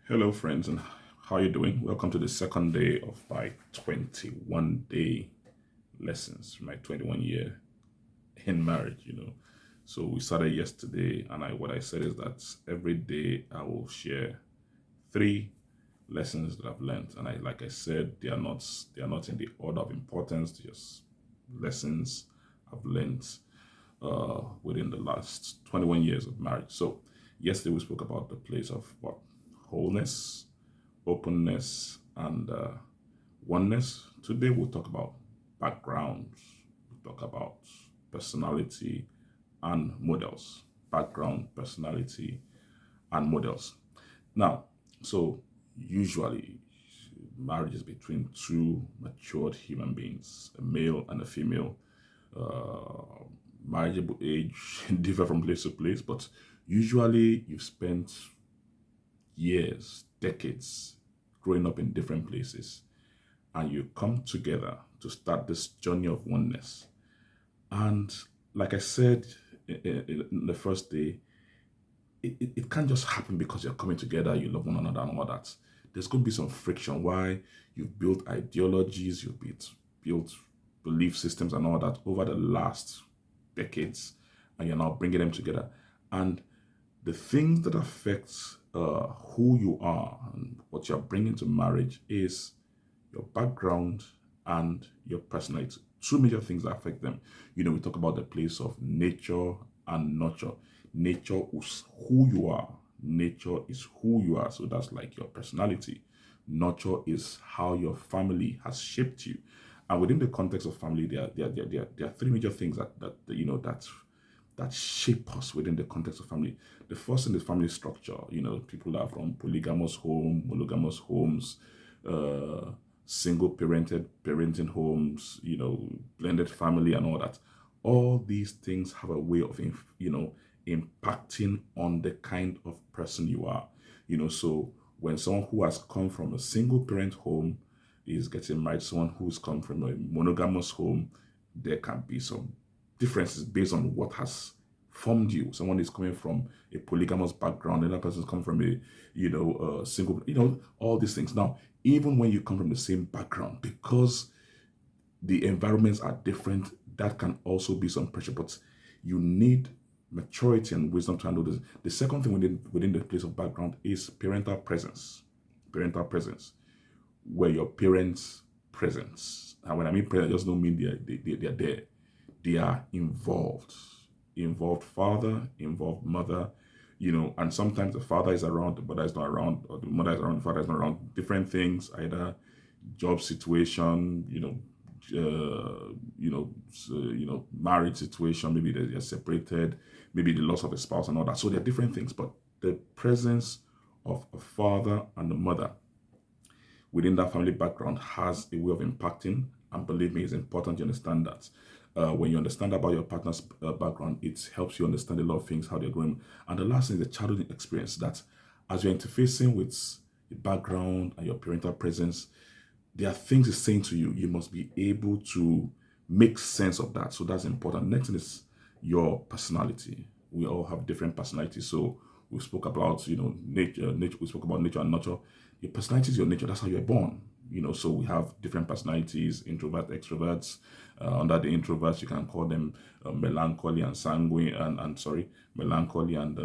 Hello, friends, and how you doing? Welcome to the second day of my 21-day lessons, my 21 year in marriage. So we started yesterday, and what I said is that every day I will share three lessons that I've learned, and like I said, they are not in the order of importance. They're just lessons I've learned within the last 21 years of marriage. So yesterday we spoke about the place of what wholeness, openness, and oneness. Today we'll talk about backgrounds, we'll talk about personality and models. Background, personality, and models. Now, so usually marriage is between two matured human beings, a male and a female. Uh, Marriageable age differ from place to place, but usually you've spent years, decades growing up in different places, and you come together to start this journey of oneness. And like I said in the first day, it can't just happen because you're coming together, you love one another and all that. There's going to be some friction. Why? You've built ideologies, you've built belief systems and all that over the last decades, and you're now bringing them together. And the things that affect who you are and what you're bringing to marriage is your background and your personality. Two major things that affect them. We talk about the place of nature and nurture. Nature is who you are. Nature is who you are. So that's like your personality. Nurture is how your family has shaped you. And within the context of family, there are three major things that shape us within the context of family. The first thing is family structure. People are from polygamous home, monogamous homes, uh, single parenting homes, blended family and all that. All these things have a way of, impacting on the kind of person you are. So when someone who has come from a single parent home is getting married, someone who's come from a monogamous home, there can be some differences based on what has formed you. Someone is coming from a polygamous background, another person is coming from a single, all these things. Now, even when you come from the same background, because the environments are different, that can also be some pressure. But you need maturity and wisdom to handle this. The second thing within the place of background is parental presence. Parental presence, where your parents' presence. And when I mean presence, I just don't mean they're there. They are involved. Involved father, involved mother, and sometimes the father is around, the mother is not around, or the mother is around, the father is not around. Different things, either job situation, marriage situation, maybe they're separated, maybe the loss of a spouse and all that. So there are different things, but the presence of a father and a mother within that family background has a way of impacting. And believe me, it's important to understand that. When you understand about your partner's background, it helps you understand a lot of things, how they're growing. And the last thing is the childhood experience, that as you're interfacing with the background and your parental presence, there are things it's saying to you. You must be able to make sense of that. So that's important. Next thing is your personality. We all have different personalities. So we spoke about, nature. We spoke about nature and nurture. Your personality is your nature. That's how you're born. So we have different personalities, introvert, extroverts. Under the introverts, you can call them melancholy and sanguine, melancholy and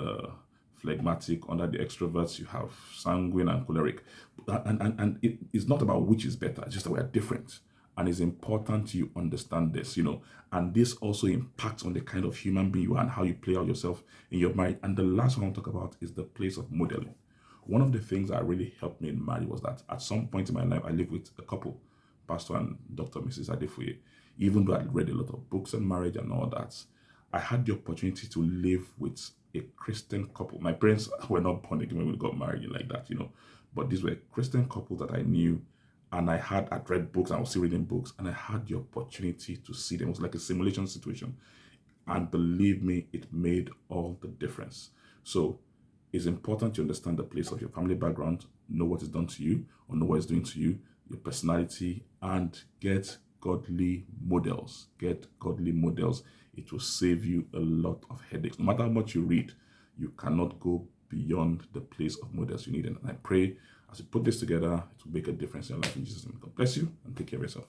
phlegmatic. Under the extroverts, you have sanguine and choleric. And it's not about which is better, it's just that we are different. And it's important you understand this, and this also impacts on the kind of human being you are and how you play out yourself in your marriage. And the last one I'll talk about is the place of modeling. One of the things that really helped me in marriage was that at some point in my life, I lived with a couple, Pastor and Dr. Mrs. Adefuye. Even though I'd read a lot of books on marriage and all that, I had the opportunity to live with a Christian couple. My parents were not born again when we got married like that, but these were Christian couples that I knew, and I'd read books, and I was still reading books, and I had the opportunity to see them. It was like a simulation situation. And believe me, it made all the difference. So it's important to understand the place of your family background, know what is done to you, or know what is doing to you, your personality, and get godly models. Get godly models. It will save you a lot of headaches. No matter how much you read, you cannot go beyond the place of models you need. And I pray as you put this together, it will make a difference in your life in Jesus' name. God bless you and take care of yourself.